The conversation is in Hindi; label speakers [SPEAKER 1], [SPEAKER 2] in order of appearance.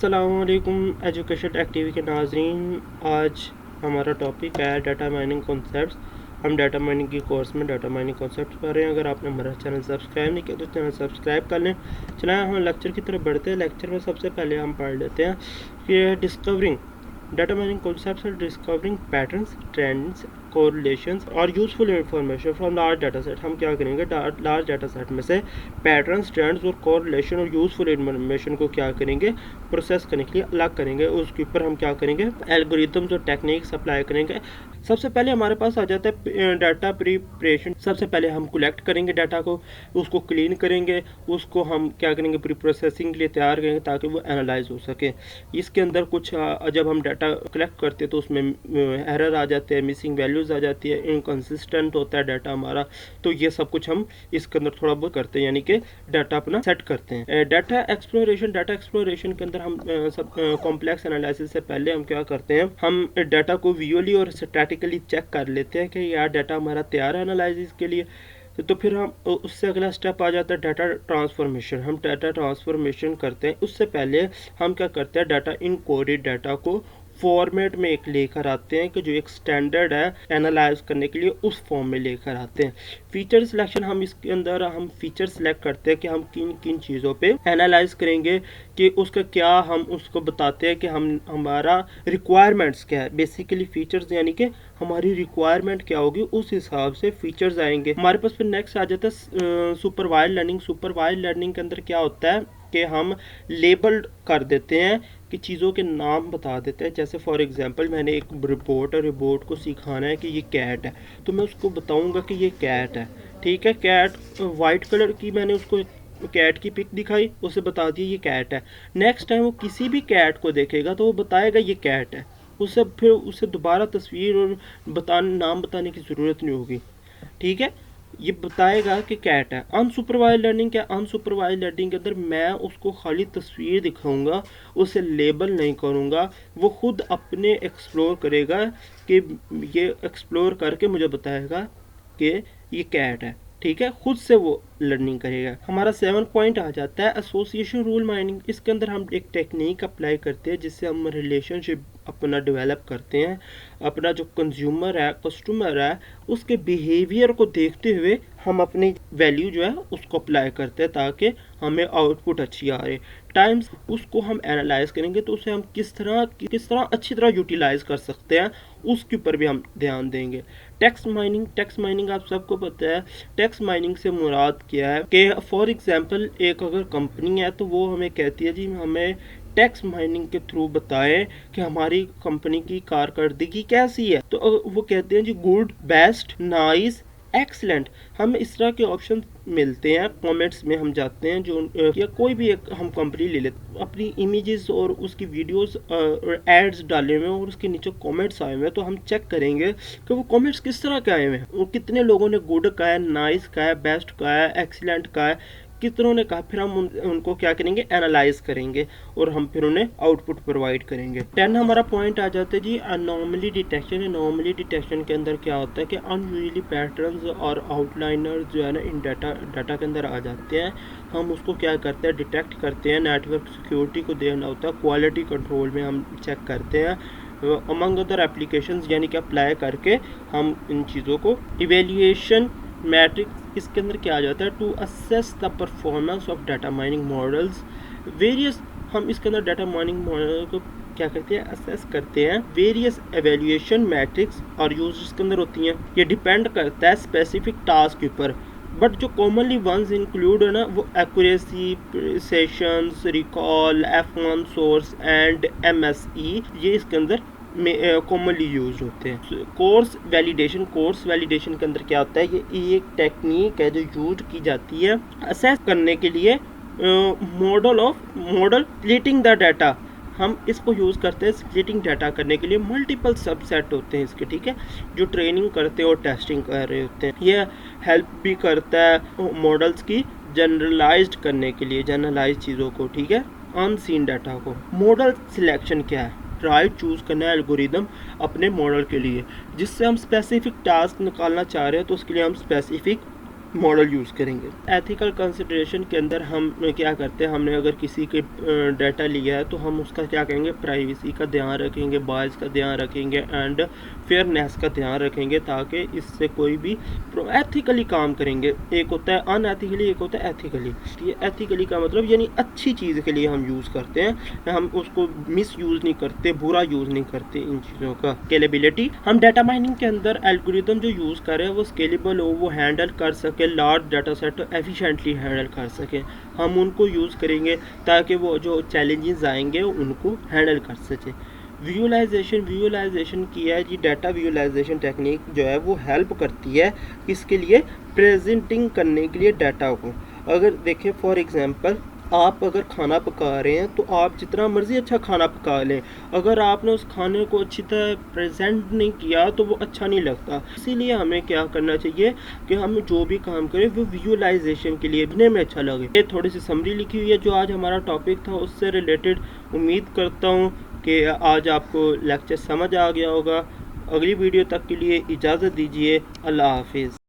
[SPEAKER 1] अस्सलामुअलैकुम एजुकेशन टेक टीवी के नाज़रीन। आज हमारा टॉपिक है डाटा माइनिंग कॉन्सेप्ट्स। हम डाटा माइनिंग की कोर्स में डाटा माइनिंग कॉन्सेप्ट्स पढ़ रहे हैं। अगर आपने हमारा चैनल सब्सक्राइब नहीं किया तो चैनल सब्सक्राइब कर लें। चलिए हम लेक्चर की तरफ बढ़ते हैं। लेक्चर में सबसे पहले हम पढ़ लेते हैं कि डिस्कवरिंग डाटा माइनिंग कॉन्सेप्ट्स और डिस्कवरिंग पैटर्न्स, ट्रेंड्स, कोरिलेशंस और useful information from large data set. हम क्या करेंगे, लार्ज डाटा सेट में से पैटर्न्स, ट्रेंड्स और कोरिलेशन और यूजफुल इंफॉर्मेशन को क्या करेंगे, प्रोसेस करने के लिए अलग करेंगे। उसके ऊपर हम क्या करेंगे, एल्गोरिथम्स और टेक्निक्स अप्लाई करेंगे। सबसे पहले हमारे पास आ जाता है डाटा प्रिपरेशन। सबसे पहले हम कलेक्ट करेंगे डाटा को, उसको क्लीन करेंगे, उसको हम क्या करेंगे, प्री प्रोसेसिंग के लिए तैयार करेंगे ताकि वो एनालाइज हो सके। इसके अंदर कुछ जब हम डाटा कलेक्ट करते हैं तो उसमें एरर आ जाते हैं, मिसिंग वैल्यूज़ आ जाती है, इनकन्सिस्टेंट होता है डाटा हमारा। तो ये सब कुछ हम इसके अंदर थोड़ा बहुत करते हैं, यानी कि डाटा अपना सेट करते हैं। डाटा एक्सप्लोरेशन के अंदर हम सब कॉम्प्लेक्स एनालिसिस से पहले हम क्या करते हैं, हम डाटा को विजुअली और स्टैटिकली चेक कर लेते हैं कि यार डाटा हमारा तैयार है एनालिसिस के लिए। तो फिर हम उससे अगला स्टेप आ जाता है डाटा ट्रांसफॉर्मेशन। हम डाटा ट्रांसफॉर्मेशन करते हैं। उससे पहले हम क्या करते हैं, डाटा इनकोडेड डाटा को फॉर्मेट में एक लेकर आते हैं कि जो एक स्टैंडर्ड है एनालाइज करने के लिए, उस फॉर्म में लेकर आते हैं। फीचर सिलेक्शन, हम इसके अंदर हम फीचर सिलेक्ट करते हैं कि हम किन किन चीज़ों पे एनालाइज करेंगे, कि उसका क्या, हम उसको बताते हैं कि हमारा रिक्वायरमेंट्स क्या है। बेसिकली फीचर्स यानी कि हमारी रिक्वायरमेंट क्या होगी, उस हिसाब से फीचर्स आएंगे हमारे पास। फिर नेक्स्ट आ जाता है सुपरवाइज्ड लर्निंग। सुपरवाइज्ड लर्निंग के अंदर क्या होता है कि हम लेबल कर देते हैं, कि चीज़ों के नाम बता देते हैं। जैसे फॉर एग्जांपल मैंने एक रिपोर्ट को सिखाना है कि ये कैट है, तो मैं उसको बताऊंगा कि ये कैट है, ठीक है। कैट वाइट कलर की, मैंने उसको कैट की पिक दिखाई, उसे बता दिया ये कैट है। नेक्स्ट टाइम वो किसी भी कैट को देखेगा तो वो बताएगा ये कैट है। उसे दोबारा तस्वीर और नाम बताने की ज़रूरत नहीं होगी, ठीक है। ये बताएगा कि कैट है। अनसुपरवाइज्ड लर्निंग क्या, अनसुपरवाइज्ड लर्निंग के अंदर मैं उसको खाली तस्वीर दिखाऊंगा, उसे लेबल नहीं करूंगा। वो खुद अपने एक्सप्लोर करेगा, कि ये एक्सप्लोर करके मुझे बताएगा कि ये कैट है, ठीक है। खुद से वो लर्निंग करेगा। हमारा 7 पॉइंट आ जाता है एसोसिएशन रूल माइनिंग। इसके अंदर हम एक टेक्निक अप्लाई करते हैं जिससे हम रिलेशनशिप अपना डेवलप करते हैं। अपना जो कंज्यूमर है, कस्टमर है, उसके बिहेवियर को देखते हुए हम अपनी वैल्यू जो है उसको अप्लाई करते हैं ताकि हमें आउटपुट अच्छी आ रही। टाइम्स उसको हम एनालाइज करेंगे तो उसे हम किस तरह अच्छी तरह यूटिलाइज कर सकते हैं, उसके ऊपर भी हम ध्यान देंगे। टेक्स्ट माइनिंग आप सबको पता है। टेक्स्ट माइनिंग से मुराद क्या है कि फॉर एग्जांपल एक अगर कंपनी है तो वो हमें कहती है जी हमें टेक्स्ट माइनिंग के थ्रू बताएं कि हमारी कंपनी की कारकर्दगी कैसी है। तो वो कहते हैं जी गुड, बेस्ट, नाइस, एक्सलेंट। हम इस तरह के ऑप्शन मिलते हैं कमेंट्स में। हम जाते हैं जो या कोई भी एक हम कंपनी ले लेते हैं, अपनी इमेजेस और उसकी वीडियोस और एड्स डाले हुए हैं और उसके नीचे कमेंट्स आए हुए हैं, तो हम चेक करेंगे कि वो कमेंट्स किस तरह के आए हुए हैं, वो कितने लोगों ने गुड कहा है, नाइस कहा है, बेस्ट कहा है, एक्सीलेंट कहा है, कितनों ने कहा। फिर हम उनको क्या करेंगे, एनालाइज करेंगे और हम फिर उन्हें आउटपुट प्रोवाइड करेंगे। 10 हमारा पॉइंट आ जाता है जी अनोमली डिटेक्शन। अनोमली डिटेक्शन के अंदर क्या होता है कि अनयूजुअली पैटर्न्स और आउटलाइनर्स जो है ना इन डाटा के अंदर आ जाते हैं। हम उसको क्या करते हैं, डिटेक्ट करते हैं। नेटवर्क सिक्योरिटी को देना होता है, क्वालिटी कंट्रोल में हम चेक करते हैं, अमंग अदर एप्लीकेशंस, यानी कि अप्लाई करके हम इन चीज़ों को। इवेल्युएशन मैट्रिक्स इसके अंदर क्या आ जाता है, to assess the performance of data mining models various. हम इसके अंदर डाटा माइनिंग मॉडल को क्या करते हैं, असेस करते हैं। वेरियस एवेल्युएशन मैट्रिक्स और यूज इसके अंदर होती हैं। ये डिपेंड करता है स्पेसिफिक टास्क के ऊपर, बट जो कॉमनली वंस इंक्लूड है ना वो एक्यूरेसी, प्रिसिशंस, रिकॉल, F1 सोर्स एंड MSE, ये इसके अंदर कॉमनली यूज होते हैं। कोर्स वैलिडेशन के अंदर क्या होता है, ये एक टेक्निक है जो यूज की जाती है असेस करने के लिए मॉडल स्प्लिटिंग द डाटा। हम इसको यूज़ करते हैं स्प्लिटिंग डाटा करने के लिए। मल्टीपल सबसेट होते हैं इसके, ठीक है, जो ट्रेनिंग करते हैं और टेस्टिंग कर रहे होते हैं। यह हेल्प भी करता है मॉडल्स की जनरलाइज्ड करने के लिए, जनरलाइज चीज़ों को, ठीक है, अनसीन डाटा को। मॉडल सिलेक्शन क्या है, राइट चूज़ करना है एल्गोरिदम अपने मॉडल के लिए। जिससे हम स्पेसिफिक टास्क निकालना चाह रहे हैं तो उसके लिए हम स्पेसिफिक मॉडल यूज़ करेंगे। एथिकल कंसिडरेशन के अंदर हम क्या करते हैं, हमने अगर किसी के डाटा लिया है तो हम उसका क्या करेंगे, प्राइवेसी का ध्यान रखेंगे, बायस का ध्यान रखेंगे एंड फेयरनेस का ध्यान रखेंगे, ताकि इससे कोई भी एथिकली काम करेंगे। एक होता है अनएथिकली, एक होता है एथिकली। ये एथिकली का मतलब यानी अच्छी चीज़ के लिए हम यूज़ करते हैं, हम उसको मिस यूज़ नहीं करते, बुरा यूज़ नहीं करते इन चीज़ों का। स्केलेबिलिटी, हम डाटा माइनिंग के अंदर एल्गोरिदम जो यूज़ कर रहे हैं वो स्केलेबल हो, वो हैंडल कर सके, large data set efficiently handle कर सके। हम उनको यूज़ करेंगे ताकि वो जो चैलेंजेस आएंगे उनको हैंडल कर सके। विजुअलाइजेशन किया है जी, डाटा विजुअलाइजेशन टेक्निक जो है वो हेल्प करती है किसके लिए, प्रेजेंटिंग करने के लिए डाटा को। अगर देखें फॉर एग्जांपल, आप अगर खाना पका रहे हैं तो आप जितना मर्ज़ी अच्छा खाना पका लें, अगर आपने उस खाने को अच्छी तरह प्रेजेंट नहीं किया तो वो अच्छा नहीं लगता। इसीलिए हमें क्या करना चाहिए कि हम जो भी काम करें वो विजुअलाइजेशन के लिए दिखने में अच्छा लगे। ये थोड़ी सी समरी लिखी हुई है जो आज हमारा टॉपिक था उससे रिलेटेड। उम्मीद करता हूँ कि आज आपको लेक्चर समझ आ गया होगा। अगली वीडियो तक के लिए इजाज़त दीजिए। अल्लाह हाफिज़।